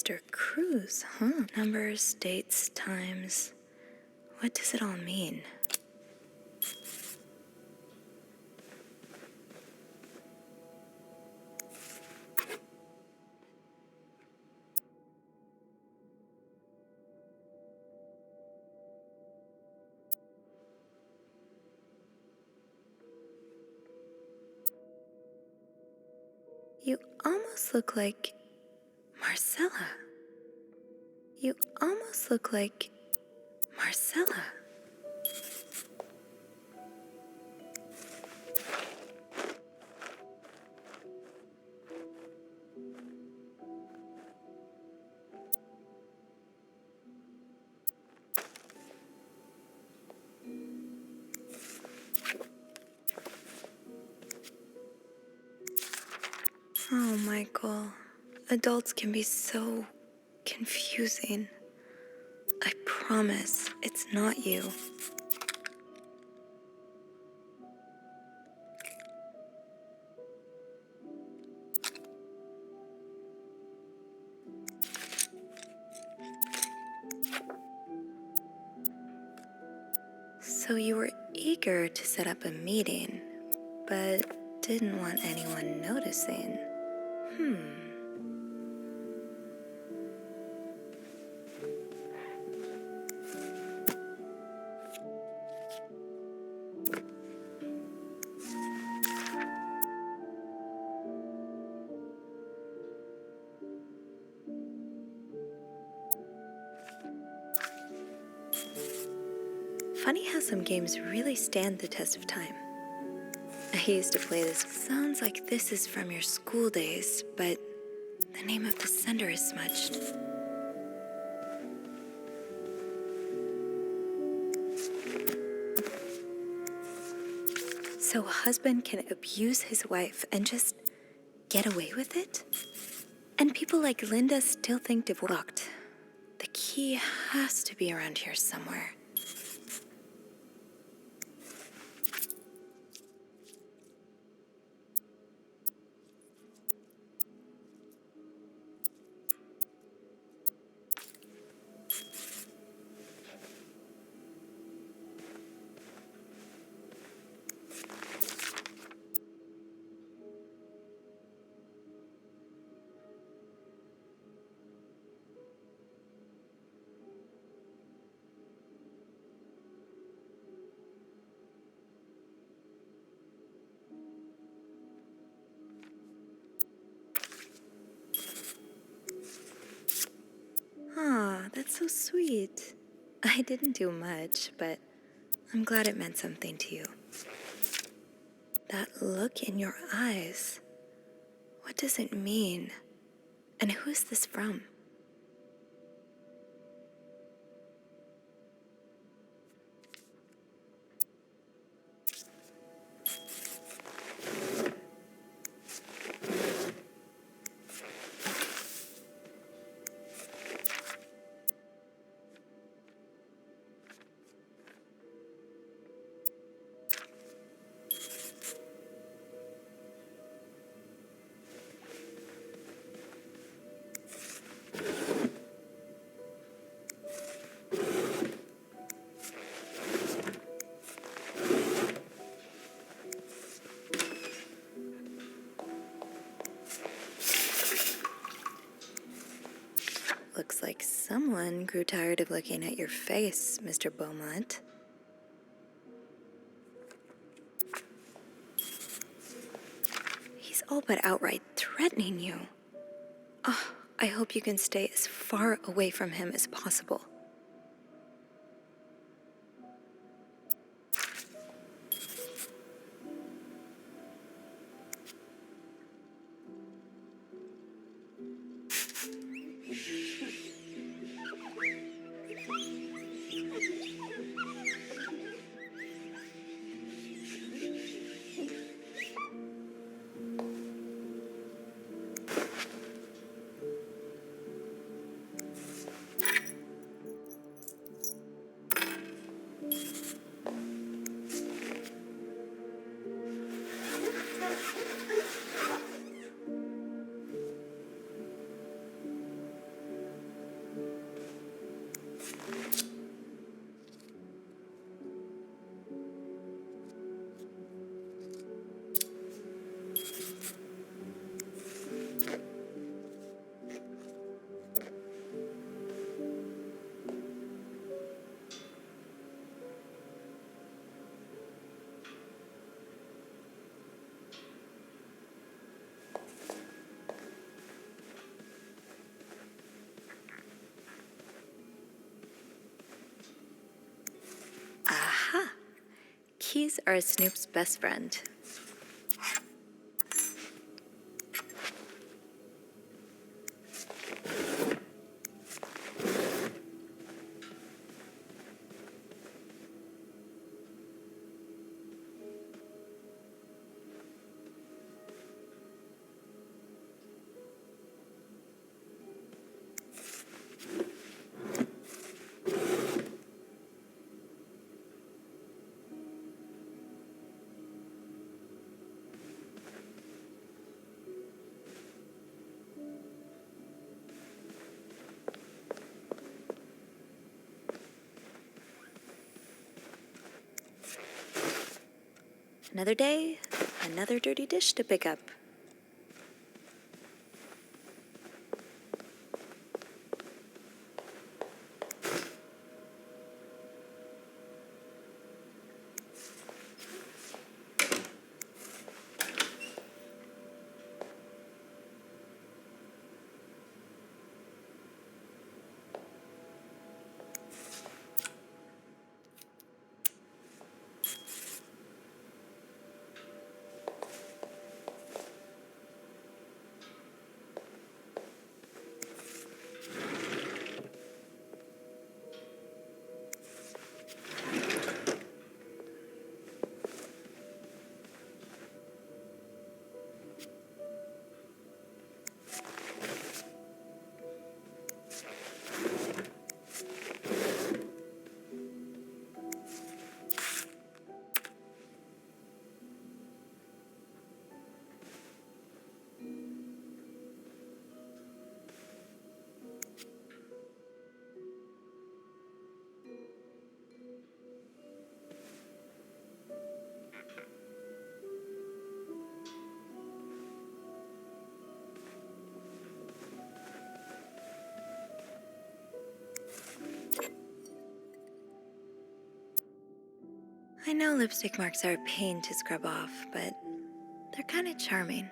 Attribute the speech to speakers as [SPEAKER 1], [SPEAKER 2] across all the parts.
[SPEAKER 1] Mr. Cruz, huh? Numbers, dates, times. What does it all mean? You almost look like Marcella. You almost look like Marcella. Oh, Michael. Adults can be so confusing. I promise it's not you. So you were eager to set up a meeting, but didn't want anyone noticing. Funny how some games really stand the test of time. I used to play this. Sounds like this is from your school days, but the name of the sender is smudged. So a husband can abuse his wife and just get away with it? And people like Linda still think divorce locked. The key has to be around here somewhere. Aw, that's so sweet. I didn't do much, but I'm glad it meant something to you. That look in your eyes. What does it mean? And who is this from? Looks like someone grew tired of looking at your face, Mr. Beaumont. He's all but outright threatening you. Oh, I hope you can stay as far away from him as possible. Cookies are a Snoop's best friend. Another day, another dirty dish to pick up. I know lipstick marks are a pain to scrub off, but they're kind of charming.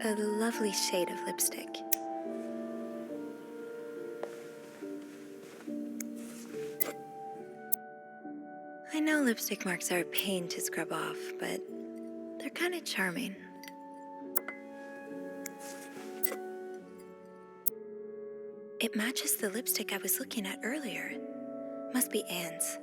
[SPEAKER 1] A lovely shade of lipstick. I know lipstick marks are a pain to scrub off, but they're kind of charming. It matches the lipstick I was looking at earlier. Must be Anne's.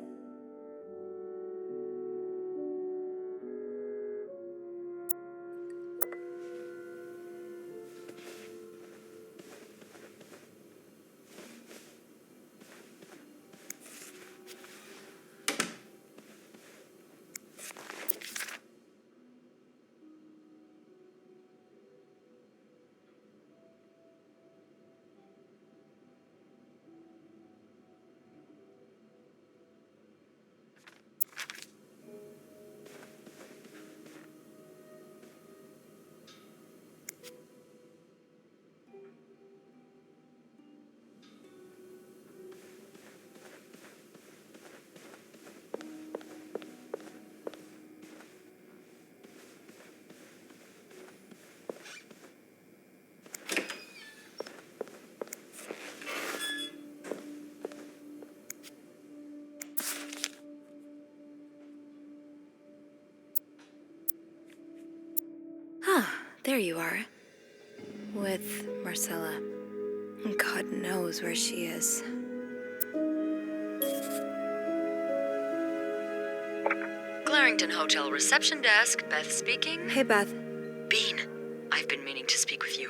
[SPEAKER 1] There you are. With Marcella. God knows where she is.
[SPEAKER 2] Clarington Hotel reception desk, Beth speaking.
[SPEAKER 1] Hey, Beth.
[SPEAKER 2] Bean, I've been meaning to speak with you.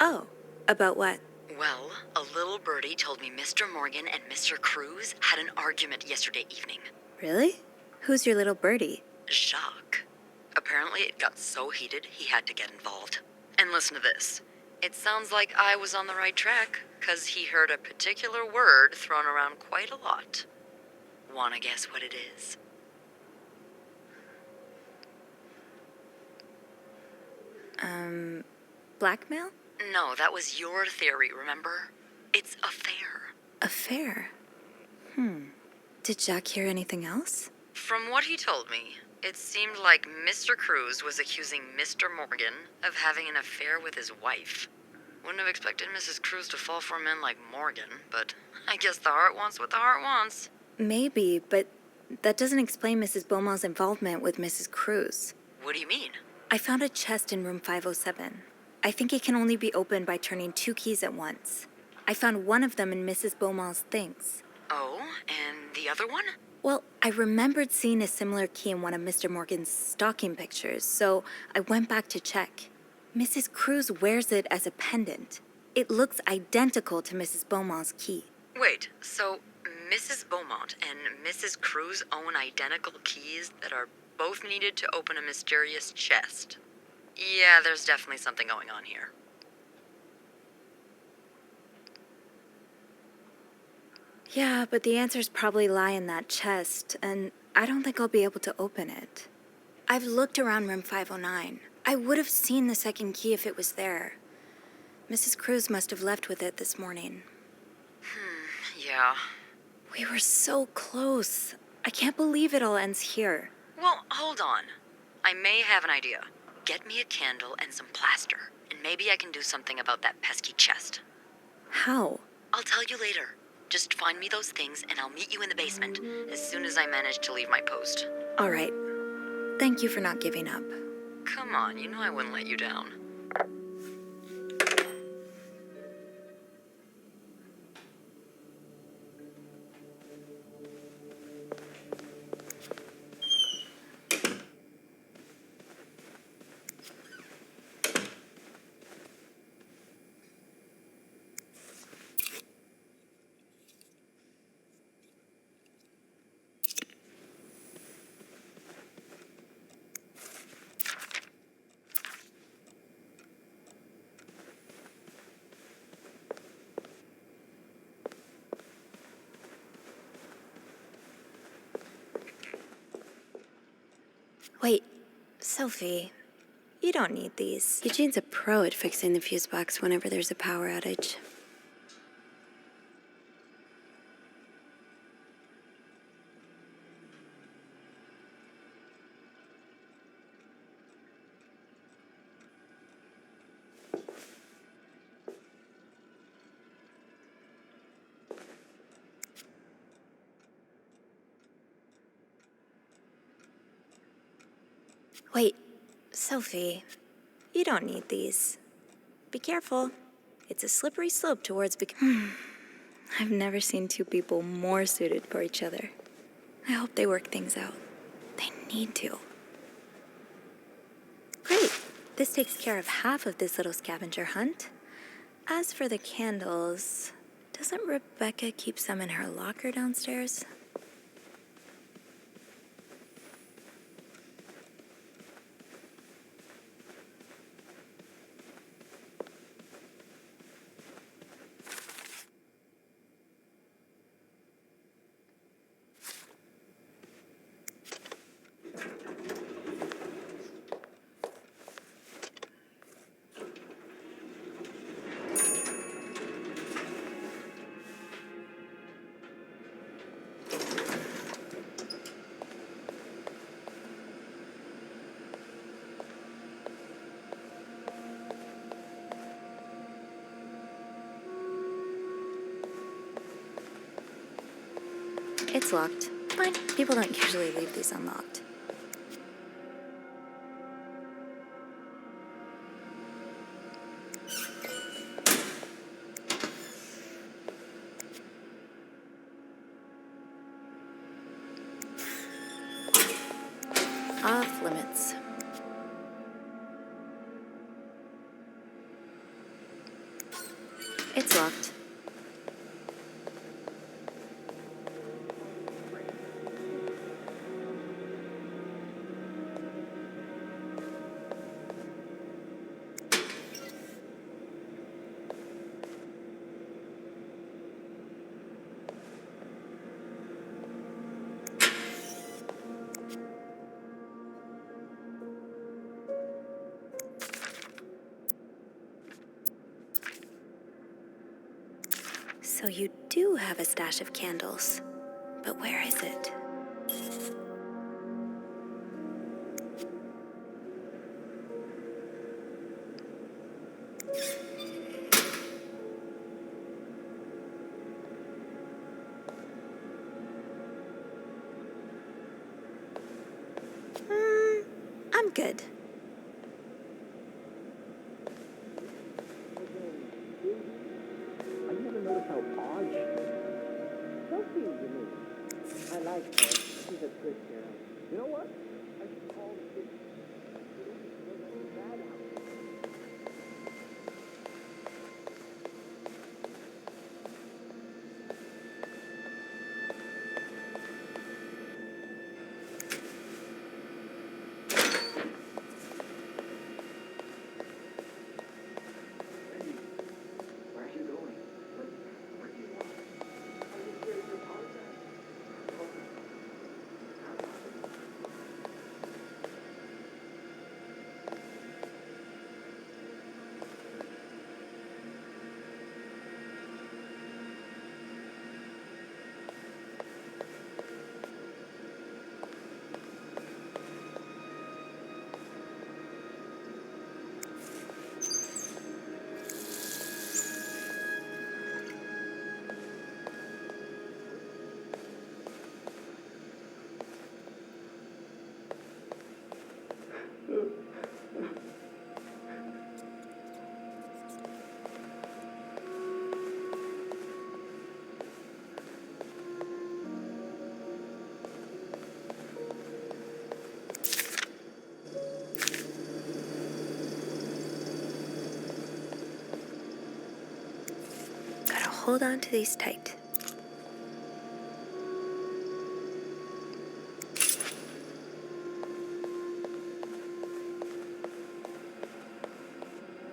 [SPEAKER 1] Oh, about what?
[SPEAKER 2] Well, a little birdie told me Mr. Morgan and Mr. Cruz had an argument yesterday evening.
[SPEAKER 1] Really? Who's your little birdie?
[SPEAKER 2] Jacques. Apparently it got so heated he had to get involved. And listen to this. It sounds like I was on the right track, 'cause he heard a particular word thrown around quite a lot. Wanna guess what it is?
[SPEAKER 1] Blackmail?
[SPEAKER 2] No, that was your theory, remember? It's affair.
[SPEAKER 1] Affair? Did Jack hear anything else?
[SPEAKER 2] From what he told me, it seemed like Mr. Cruz was accusing Mr. Morgan of having an affair with his wife. Wouldn't have expected Mrs. Cruz to fall for a man like Morgan, but I guess the heart wants what the heart wants.
[SPEAKER 1] Maybe, but that doesn't explain Mrs. Beaumont's involvement with Mrs. Cruz.
[SPEAKER 2] What do you mean?
[SPEAKER 1] I found a chest in room 507. I think it can only be opened by turning 2 keys at once. I found one of them in Mrs. Beaumont's things.
[SPEAKER 2] Oh, and the other one?
[SPEAKER 1] Well, I remembered seeing a similar key in one of Mr. Morgan's stocking pictures, so I went back to check. Mrs. Cruz wears it as a pendant. It looks identical to Mrs. Beaumont's key.
[SPEAKER 2] Wait, so Mrs. Beaumont and Mrs. Cruz own identical keys that are both needed to open a mysterious chest? Yeah, there's definitely something going on here.
[SPEAKER 1] Yeah, but the answers probably lie in that chest, and I don't think I'll be able to open it. I've looked around room 509. I would have seen the second key if it was there. Mrs. Cruz must have left with it this morning.
[SPEAKER 2] Yeah.
[SPEAKER 1] We were so close. I can't believe it all ends here.
[SPEAKER 2] Well, hold on. I may have an idea. Get me a candle and some plaster, and maybe I can do something about that pesky chest.
[SPEAKER 1] How?
[SPEAKER 2] I'll tell you later. Just find me those things, and I'll meet you in the basement as soon as I manage to leave my post.
[SPEAKER 1] All right. Thank you for not giving up.
[SPEAKER 2] Come on, you know I wouldn't let you down.
[SPEAKER 1] Wait, Sophie, you don't need these. Eugene's a pro at fixing the fuse box whenever there's a power outage. Wait, Sophie, you don't need these. Be careful. It's a slippery slope towards I've never seen two people more suited for each other. I hope they work things out. They need to. Great. This takes care of half of this little scavenger hunt. As for the candles, doesn't Rebecca keep some in her locker downstairs? It's locked. Fine. People don't usually leave these unlocked. Off limits. It's locked. So you do have a stash of candles. But where is it? I'm good.
[SPEAKER 3] I never noticed how odd she is. Sophie, you mean? I like her. She's a good girl. You know what? I should call this. Bad out. Where are you going? What do you want? Are you here to apologize?
[SPEAKER 1] Gotta hold on to these tight.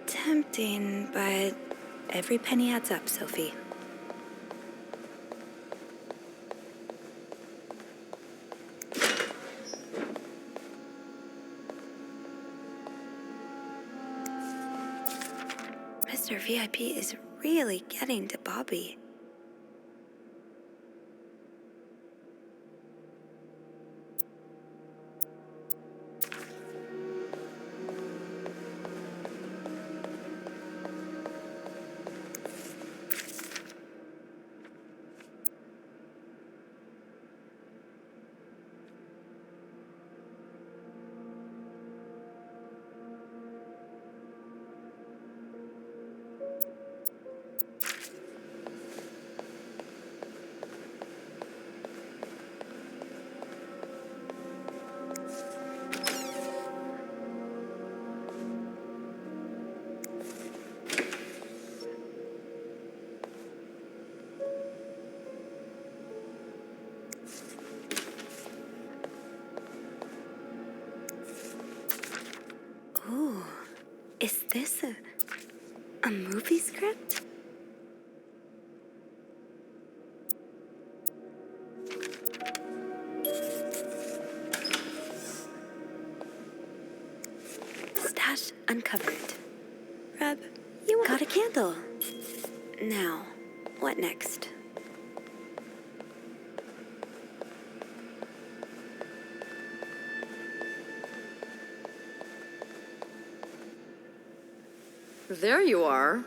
[SPEAKER 1] Tempting, but every penny adds up, Sophie. Mr. VIP is really getting to Bobby. Ooh, is this a movie script? Stash uncovered. Reb, you got a candle. Now, what next?
[SPEAKER 2] There you are.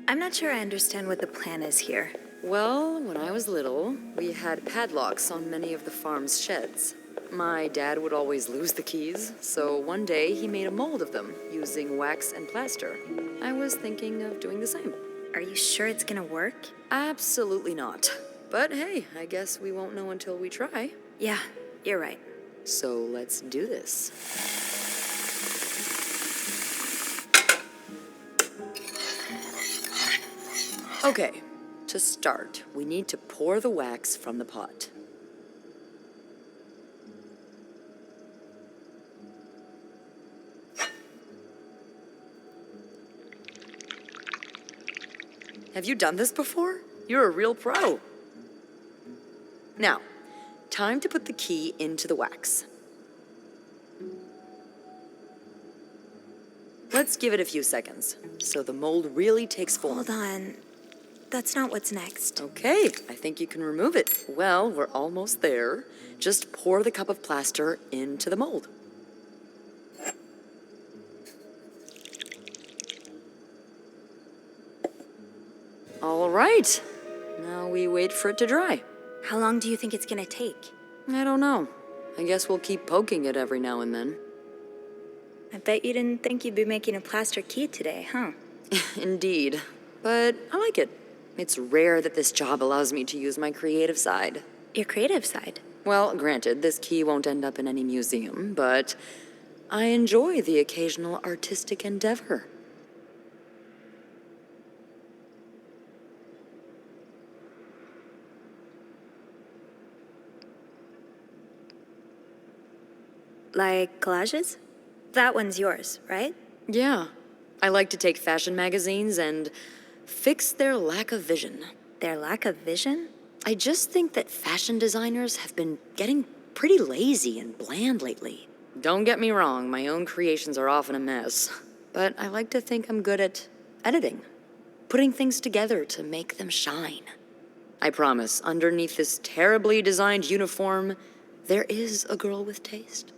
[SPEAKER 1] I'm not sure I understand what the plan is here.
[SPEAKER 2] Well, when I was little, we had padlocks on many of the farm's sheds. My dad would always lose the keys, so one day he made a mold of them using wax and plaster. I was thinking of doing the same.
[SPEAKER 1] Are you sure it's gonna work?
[SPEAKER 2] Absolutely not. But hey, I guess we won't know until we try.
[SPEAKER 1] Yeah, you're right.
[SPEAKER 2] So let's do this. Okay, to start, we need to pour the wax from the pot. Have you done this before? You're a real pro. Now, time to put the key into the wax. Let's give it a few seconds, so the mold really takes form.
[SPEAKER 1] Hold on. that's not what's next.
[SPEAKER 2] Okay, I think you can remove it. Well, we're almost there. Just pour the cup of plaster into the mold. All right. Now we wait for it to dry.
[SPEAKER 1] How long do you think it's gonna take?
[SPEAKER 2] I don't know. I guess we'll keep poking it every now and then.
[SPEAKER 1] I bet you didn't think you'd be making a plaster key today, huh?
[SPEAKER 2] Indeed. But I like it. It's rare that this job allows me to use my creative side.
[SPEAKER 1] Your creative side.
[SPEAKER 2] Well, granted, this key won't end up in any museum, but I enjoy the occasional artistic endeavor.
[SPEAKER 1] Like collages? That one's yours, right?
[SPEAKER 2] Yeah. I like to take fashion magazines and fix their lack of vision.
[SPEAKER 1] Their lack of vision?
[SPEAKER 2] I just think that fashion designers have been getting pretty lazy and bland lately. Don't get me wrong, my own creations are often a mess. But I like to think I'm good at editing, putting things together to make them shine. I promise, underneath this terribly designed uniform, there is a girl with taste.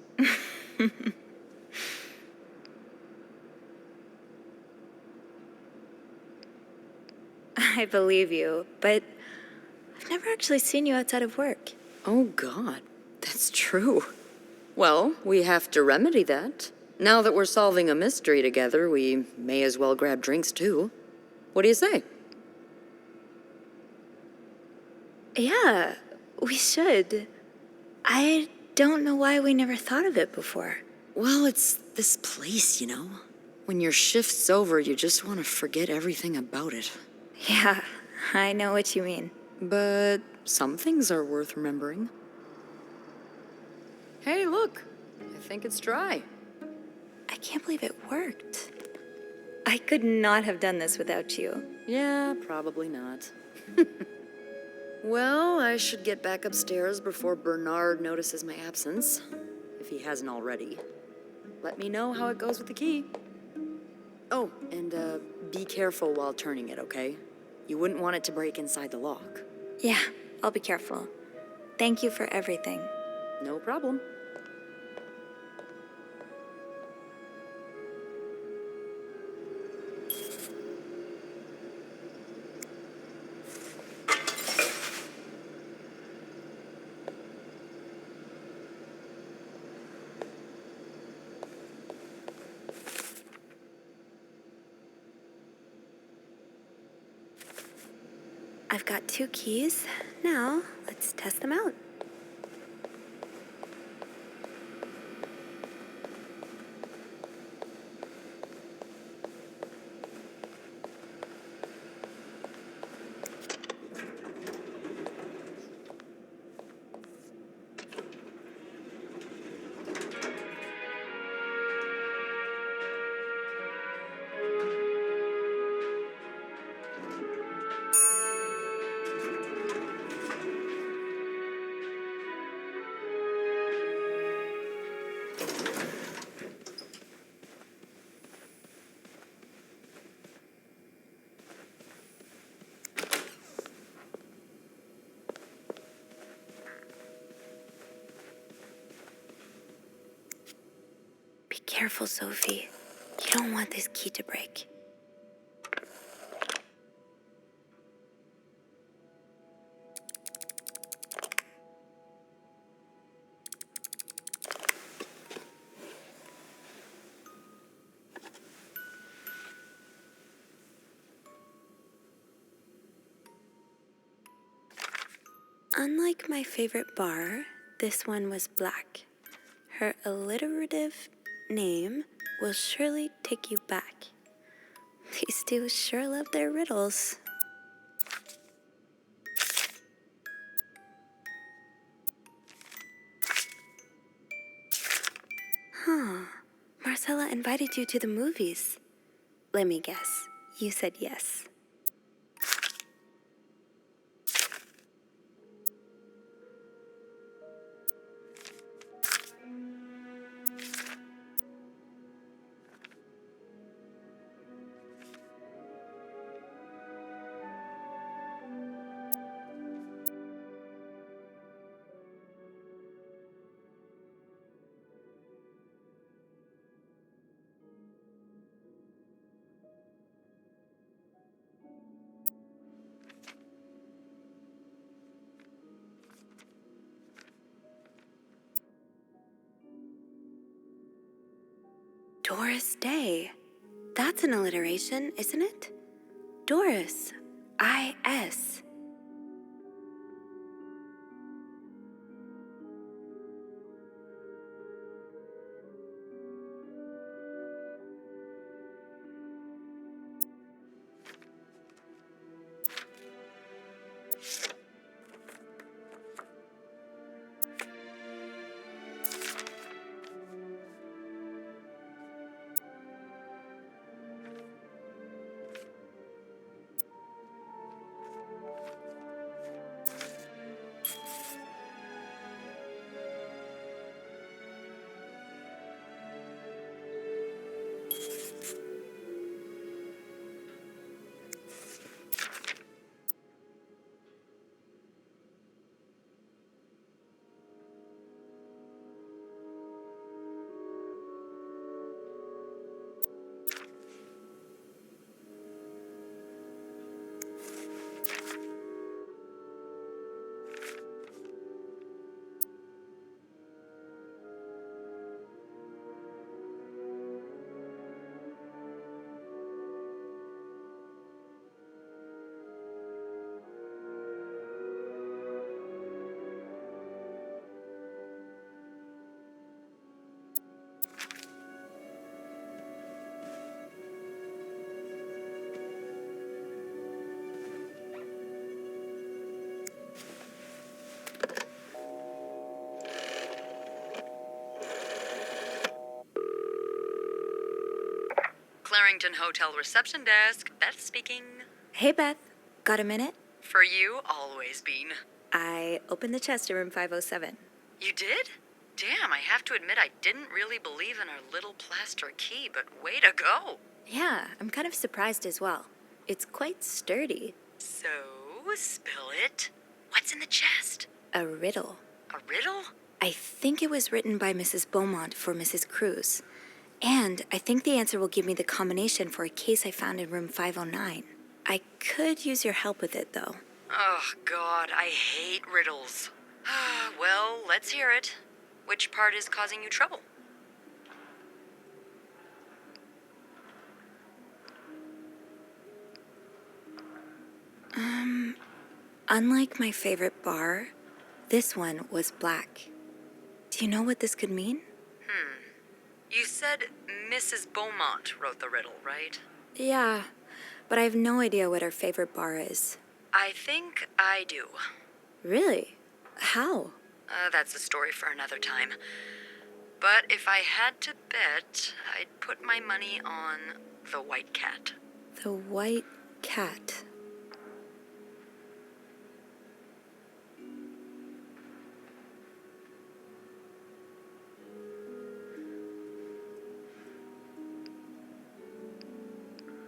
[SPEAKER 1] I believe you, but I've never actually seen you outside of work.
[SPEAKER 2] Oh God, that's true. Well, we have to remedy that. Now that we're solving a mystery together, we may as well grab drinks too. What do you say?
[SPEAKER 1] Yeah, we should. I don't know why we never thought of it before.
[SPEAKER 2] Well, it's this place, you know? When your shift's over, you just want to forget everything about it.
[SPEAKER 1] Yeah, I know what you mean.
[SPEAKER 2] But some things are worth remembering. Hey, look. I think it's dry.
[SPEAKER 1] I can't believe it worked. I could not have done this without you.
[SPEAKER 2] Yeah, probably not. Well, I should get back upstairs before Bernard notices my absence, if he hasn't already. Let me know how it goes with the key. Oh, and be careful while turning it, okay? You wouldn't want it to break inside the lock.
[SPEAKER 1] Yeah, I'll be careful. Thank you for everything.
[SPEAKER 2] No problem.
[SPEAKER 1] I've got 2 keys. Now, let's test them out. Be careful, Sophie. You don't want this key to break. Unlike my favorite bar, this one was black. Her alliterative name will surely take you back. These two sure love their riddles. Huh. Marcella invited you to the movies. Let me guess. You said yes. Doris Day. That's an alliteration, isn't it? Doris. I-S.
[SPEAKER 2] Clarington Hotel reception desk. Beth speaking.
[SPEAKER 1] Hey, Beth. Got a minute?
[SPEAKER 2] For you, always, Bean.
[SPEAKER 1] I opened the chest in room 507.
[SPEAKER 2] You did? Damn, I have to admit I didn't really believe in our little plaster key, but way to go.
[SPEAKER 1] Yeah, I'm kind of surprised as well. It's quite sturdy.
[SPEAKER 2] So, spill it. What's in the chest?
[SPEAKER 1] A riddle.
[SPEAKER 2] A riddle?
[SPEAKER 1] I think it was written by Mrs. Beaumont for Mrs. Cruz. And I think the answer will give me the combination for a case I found in room 509. I could use your help with it, though.
[SPEAKER 2] Oh, God, I hate riddles. Well, let's hear it. Which part is causing you trouble?
[SPEAKER 1] Unlike my favorite bar, this one was black. Do you know what this could mean?
[SPEAKER 2] You said Mrs. Beaumont wrote the riddle, right?
[SPEAKER 1] Yeah, but I have no idea what her favorite bar is.
[SPEAKER 2] I think I do.
[SPEAKER 1] Really? How?
[SPEAKER 2] That's a story for another time. But if I had to bet, I'd put my money on the white cat.
[SPEAKER 1] The white cat.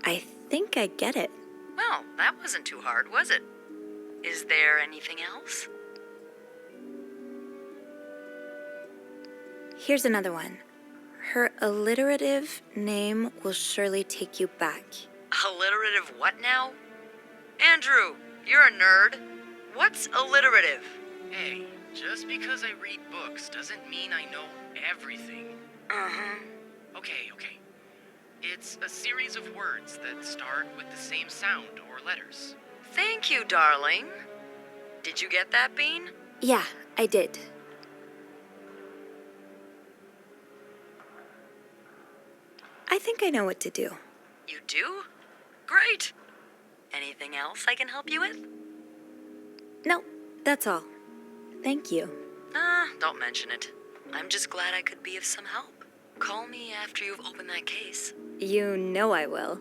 [SPEAKER 1] I think I get it.
[SPEAKER 2] Well, that wasn't too hard, was it? Is there anything else?
[SPEAKER 1] Here's another one. Her alliterative name will surely take you back.
[SPEAKER 2] Alliterative what now? Andrew, you're a nerd. What's alliterative?
[SPEAKER 4] Hey, just because I read books doesn't mean I know everything.
[SPEAKER 2] Uh-huh.
[SPEAKER 4] Okay. It's a series of words that start with the same sound or letters.
[SPEAKER 2] Thank you, darling. Did you get that, Bean?
[SPEAKER 1] Yeah, I did. I think I know what to do.
[SPEAKER 2] You do? Great. Anything else I can help you with?
[SPEAKER 1] No, that's all. Thank you.
[SPEAKER 2] Don't mention it. I'm just glad I could be of some help. Call me after you've opened that case.
[SPEAKER 1] You know I will.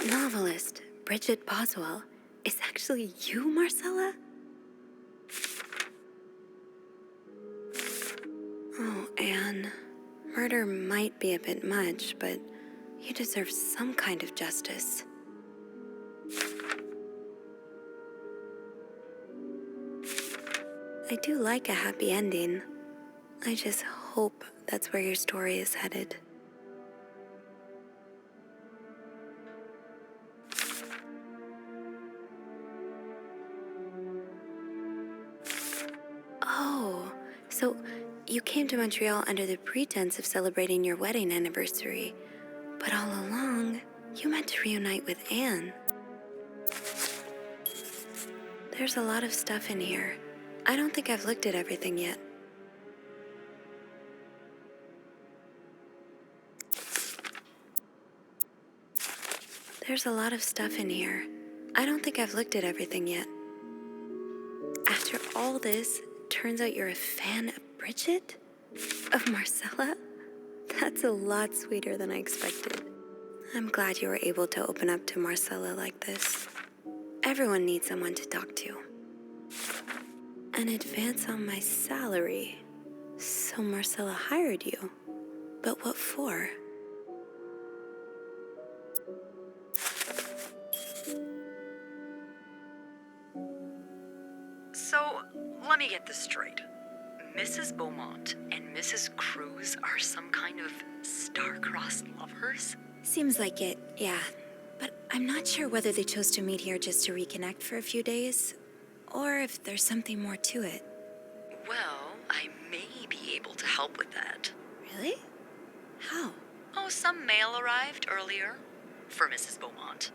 [SPEAKER 1] That novelist, Bridget Boswell, is actually you, Marcella? Oh, Anne. Murder might be a bit much, but you deserve some kind of justice. I do like a happy ending. I just hope that's where your story is headed. Oh, so you came to Montreal under the pretense of celebrating your wedding anniversary, but all along, you meant to reunite with Anne. There's a lot of stuff in here. I don't think I've looked at everything yet. There's a lot of stuff in here. I don't think I've looked at everything yet. After all this, turns out you're a fan of Bridget? Of Marcella? That's a lot sweeter than I expected. I'm glad you were able to open up to Marcella like this. Everyone needs someone to talk to. An advance on my salary. So Marcella hired you. But what for?
[SPEAKER 2] So, let me get this straight. Mrs. Beaumont and Mrs. Cruz are some kind of star-crossed lovers?
[SPEAKER 1] Seems like it, yeah. But I'm not sure whether they chose to meet here just to reconnect for a few days, or if there's something more to it.
[SPEAKER 2] Well, I may be able to help with that.
[SPEAKER 1] Really? How?
[SPEAKER 2] Oh, some mail arrived earlier for Mrs. Beaumont.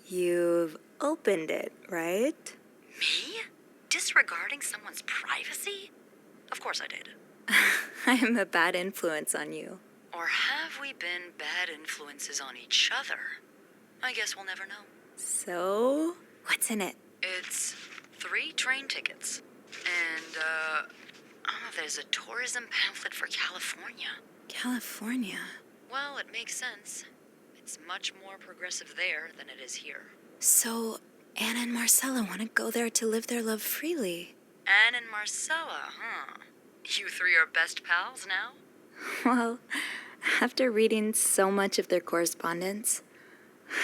[SPEAKER 1] You've opened it, right?
[SPEAKER 2] Me? Disregarding someone's privacy? Of course I did.
[SPEAKER 1] I'm a bad influence on you.
[SPEAKER 2] Or have we been bad influences on each other? I guess we'll never know.
[SPEAKER 1] So, what's in it?
[SPEAKER 2] It's 3 train tickets. And, there's a tourism pamphlet for California.
[SPEAKER 1] California?
[SPEAKER 2] Well, it makes sense. It's much more progressive there than it is here.
[SPEAKER 1] So, Anne and Marcella want to go there to live their love freely.
[SPEAKER 2] Anne and Marcella, huh? You 3 are best pals now?
[SPEAKER 1] Well, after reading so much of their correspondence,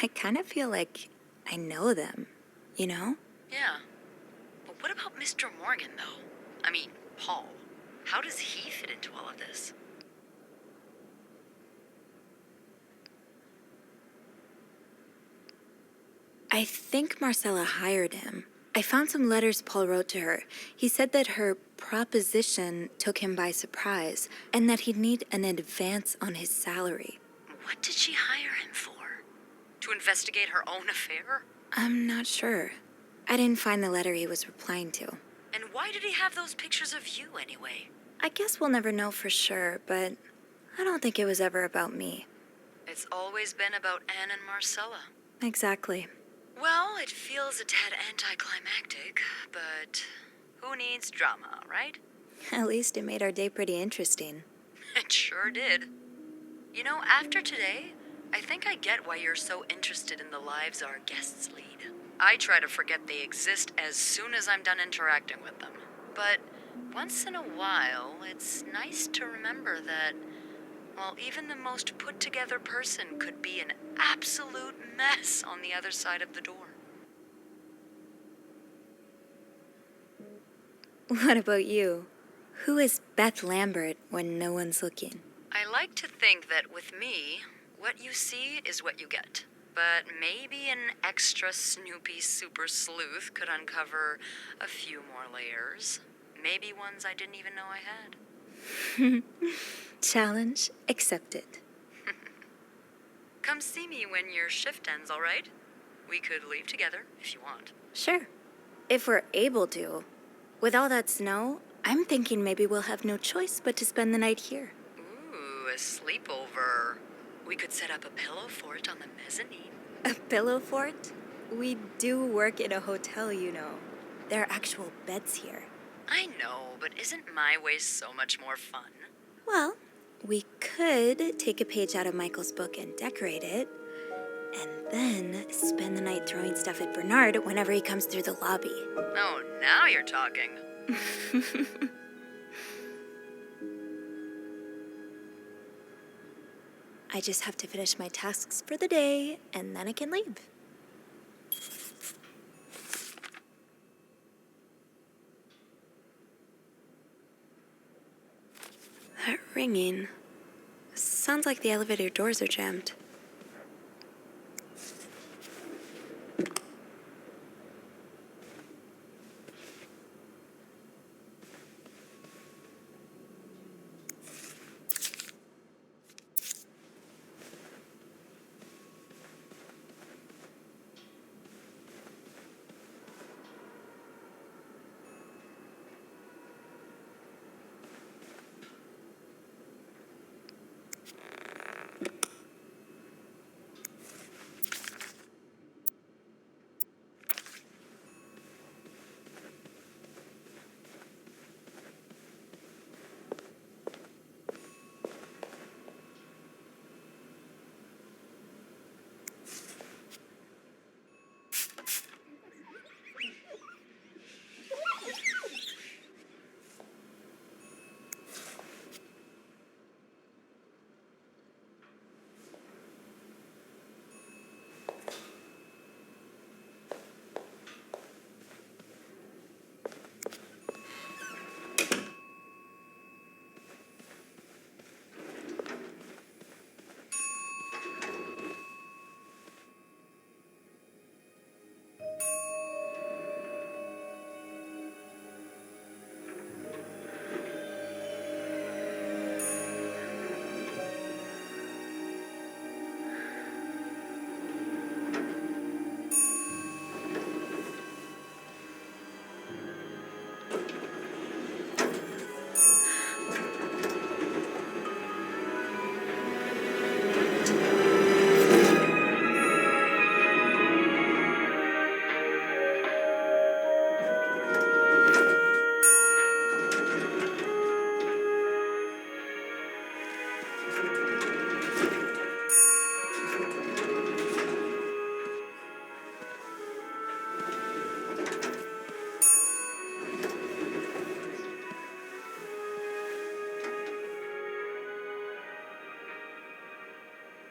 [SPEAKER 1] I kind of feel like I know them, you know?
[SPEAKER 2] Yeah. But what about Mr. Morgan, though? I mean, Paul. How does he fit into all of this?
[SPEAKER 1] I think Marcella hired him. I found some letters Paul wrote to her. He said that her proposition took him by surprise and that he'd need an advance on his salary.
[SPEAKER 2] What did she hire him for? To investigate her own affair?
[SPEAKER 1] I'm not sure. I didn't find the letter he was replying to.
[SPEAKER 2] And why did he have those pictures of you anyway?
[SPEAKER 1] I guess we'll never know for sure, but I don't think it was ever about me.
[SPEAKER 2] It's always been about Anne and Marcella.
[SPEAKER 1] Exactly.
[SPEAKER 2] Well, it feels a tad anticlimactic, but who needs drama, right?
[SPEAKER 1] At least it made our day pretty interesting.
[SPEAKER 2] It sure did. You know, after today, I think I get why you're so interested in the lives our guests lead. I try to forget they exist as soon as I'm done interacting with them. But once in a while, it's nice to remember that, well, even the most put-together person could be an absolute mess on the other side of the door.
[SPEAKER 1] What about you? Who is Beth Lambert when no one's looking?
[SPEAKER 2] I like to think that with me, what you see is what you get. But maybe an extra Snoopy super sleuth could uncover a few more layers. Maybe ones I didn't even know I had.
[SPEAKER 1] Challenge accepted.
[SPEAKER 2] Come see me when your shift ends, all right? We could leave together if you want.
[SPEAKER 1] Sure. If we're able to. With all that snow, I'm thinking maybe we'll have no choice but to spend the night here.
[SPEAKER 2] Ooh, a sleepover. We could set up a pillow fort on the mezzanine.
[SPEAKER 1] A pillow fort? We do work in a hotel, you know. There are actual beds here.
[SPEAKER 2] I know, but isn't my way so much more fun?
[SPEAKER 1] Well, we could take a page out of Michael's book and decorate it, and then spend the night throwing stuff at Bernard whenever he comes through the lobby.
[SPEAKER 2] Oh, now you're talking.
[SPEAKER 1] I just have to finish my tasks for the day, and then I can leave. That ringing sounds like the elevator doors are jammed.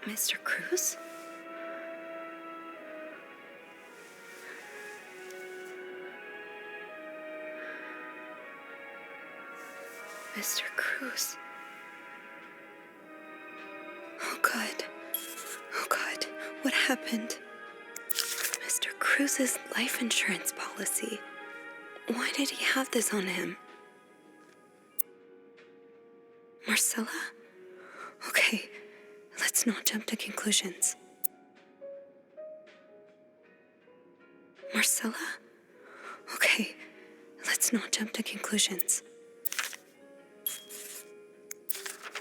[SPEAKER 1] Mr. Cruz? Mr. Cruz. Oh, God. Oh, God. What happened? Mr. Cruz's life insurance policy. Why did he have this on him? Marcella? Okay, let's not jump to conclusions. Marcella? Okay, let's not jump to conclusions.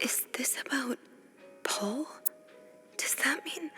[SPEAKER 1] Is this about Paul? Does that mean...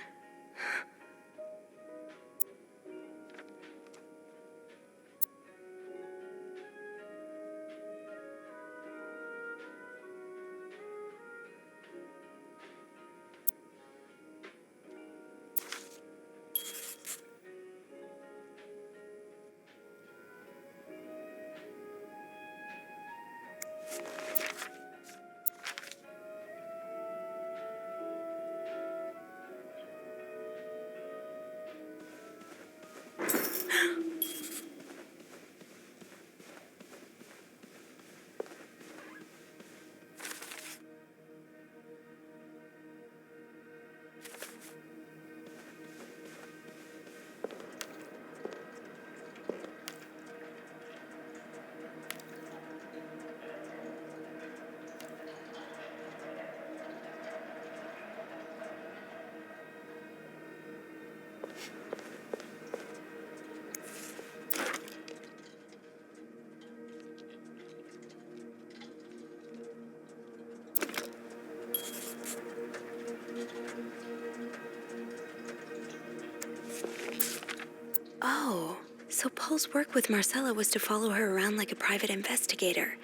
[SPEAKER 1] Oh, so Paul Paul's work with Marcella was to follow her around like a private investigator,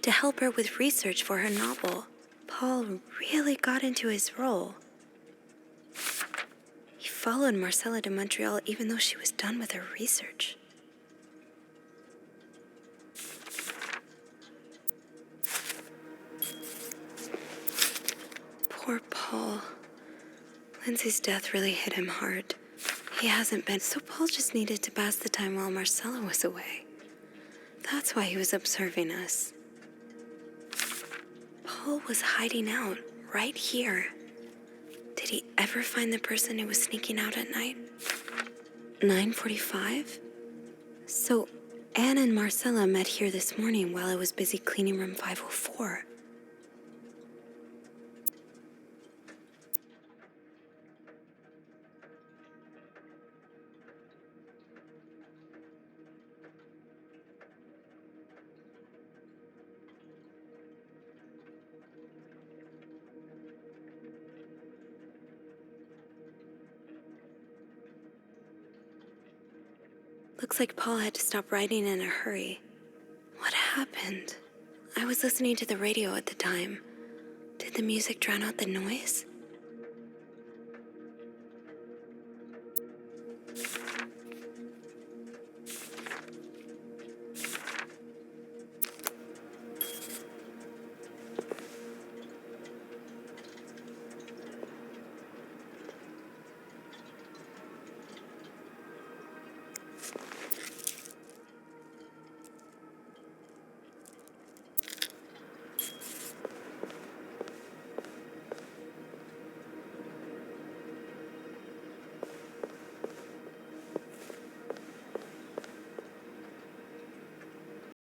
[SPEAKER 1] to help her with research for her novel. Paul really got into his role. He followed Marcella to Montreal even though she was done with her research. Poor Paul. Lindsay's death really hit him hard. He hasn't been, so Paul just needed to pass the time while Marcella was away. That's why he was observing us. Paul was hiding out, right here. Did he ever find the person who was sneaking out at night? 9:45? So Anne and Marcella met here this morning while I was busy cleaning room 504. Looks like Paul had to stop writing in a hurry. What happened? I was listening to the radio at the time. Did the music drown out the noise?